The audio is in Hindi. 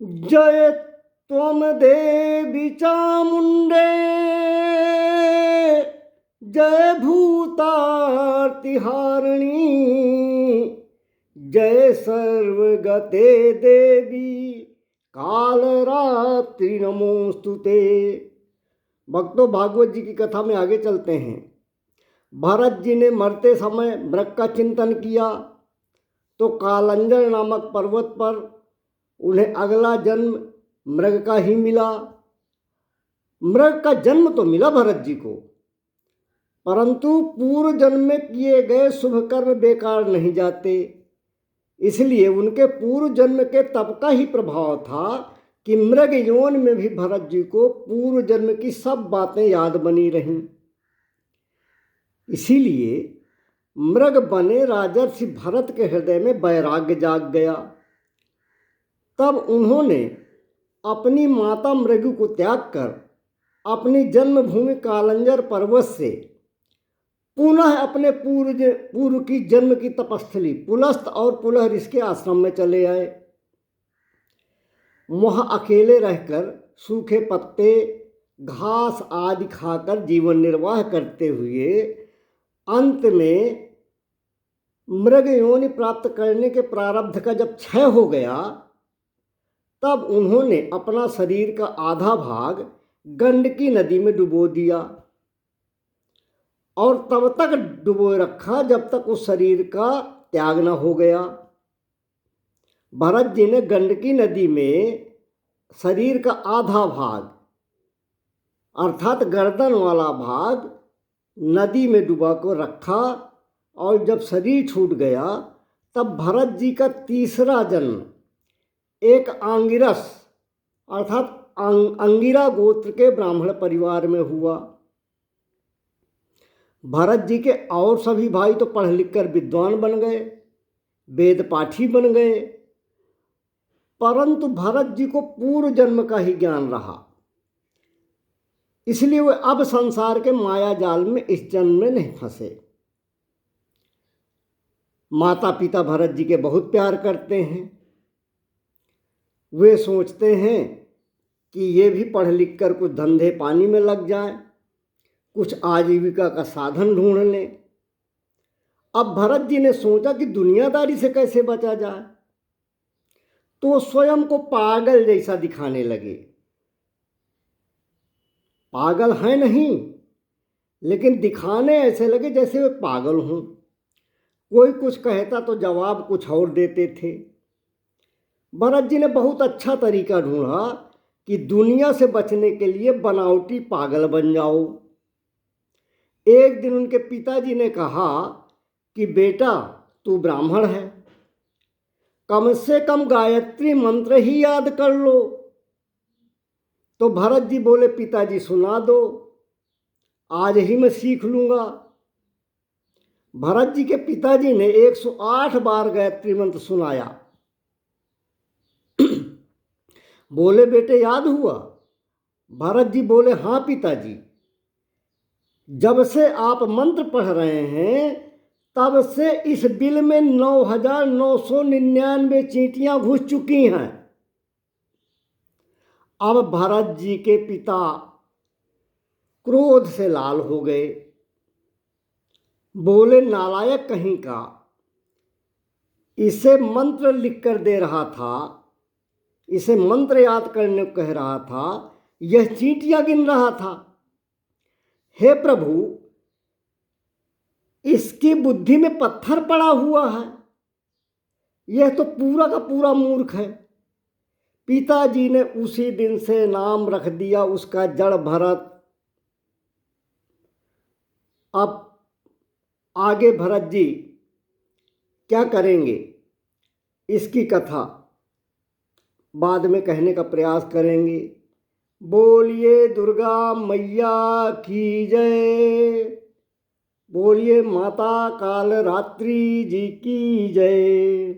जय त्वम देवी चामुंडे, जय भूतार्तिहारिणी, जय सर्वगते देवी कालरात्रि नमोस्तुते। भक्तों, भागवत जी की कथा में आगे चलते हैं। भरत जी ने मरते समय मृग का चिंतन किया तो कालंजर नामक पर्वत पर उन्हें अगला जन्म मृग का ही मिला। मृग का जन्म तो मिला भरत जी को, परंतु पूर्व जन्म में किए गए शुभ कर्म बेकार नहीं जाते। इसलिए उनके पूर्व जन्म के तप का ही प्रभाव था कि मृग योनि में भी भरत जी को पूर्व जन्म की सब बातें याद बनी रहीं। इसीलिए मृग बने राजर्षि भरत के हृदय में वैराग्य जाग गया। तब उन्होंने अपनी माता मृगु को त्याग कर अपनी जन्मभूमि कालंजर पर्वत से पुनः अपने पूर्व की जन्म की तपस्थली पुलस्त और पुलहरिष के आश्रम में चले आए। वहाँ अकेले रहकर सूखे पत्ते घास आदि खाकर जीवन निर्वाह करते हुए अंत में मृग योनि प्राप्त करने के प्रारब्ध का जब क्षय हो गया, तब उन्होंने अपना शरीर का आधा भाग गंडकी नदी में डुबो दिया और तब तक डुबोए रखा जब तक उस शरीर का त्याग न हो गया। भरत जी ने गंडकी नदी में शरीर का आधा भाग अर्थात गर्दन वाला भाग नदी में डुबा कर रखा और जब शरीर छूट गया तब भरत जी का तीसरा जन्म एक आंगिरस अर्थात अंगिरा गोत्र के ब्राह्मण परिवार में हुआ। भरत जी के और सभी भाई तो पढ़ लिख कर विद्वान बन गए, वेद पाठी बन गए, परंतु भरत जी को पूर्व जन्म का ही ज्ञान रहा। इसलिए वे अब संसार के माया जाल में इस जन्म में नहीं फंसे। माता पिता भरत जी के बहुत प्यार करते हैं। वे सोचते हैं कि ये भी पढ़ लिख कर कुछ धंधे पानी में लग जाए, कुछ आजीविका का साधन ढूंढ लें। अब भरत जी ने सोचा कि दुनियादारी से कैसे बचा जाए, तो स्वयं को पागल जैसा दिखाने लगे। पागल हैं नहीं, लेकिन दिखाने ऐसे लगे जैसे वे पागल हों। कोई कुछ कहता तो जवाब कुछ और देते थे। भरत जी ने बहुत अच्छा तरीका ढूंढा कि दुनिया से बचने के लिए बनावटी पागल बन जाओ। एक दिन उनके पिताजी ने कहा कि बेटा, तू ब्राह्मण है, कम से कम गायत्री मंत्र ही याद कर लो। तो भरत जी बोले, पिताजी सुना दो, आज ही मैं सीख लूँगा। भरत जी के पिताजी ने 108 बार गायत्री मंत्र सुनाया। बोले, बेटे याद हुआ? भरत जी बोले, हाँ पिताजी, जब से आप मंत्र पढ़ रहे हैं तब से इस बिल में 9,999 चींटियां घुस चुकी हैं। अब भरत जी के पिता क्रोध से लाल हो गए। बोले, नालायक कहीं का, इसे मंत्र लिख कर दे रहा था, इसे मंत्र याद करने को कह रहा था, यह चींटियां गिन रहा था। हे प्रभु, इसकी बुद्धि में पत्थर पड़ा हुआ है, यह तो पूरा का पूरा मूर्ख है। पिताजी ने उसी दिन से नाम रख दिया उसका जड़ भरत। अब आगे भरत जी क्या करेंगे, इसकी कथा बाद में कहने का प्रयास करेंगे। बोलिए दुर्गा मैया की जय, बोलिए माता कालरात्रि जी की जय।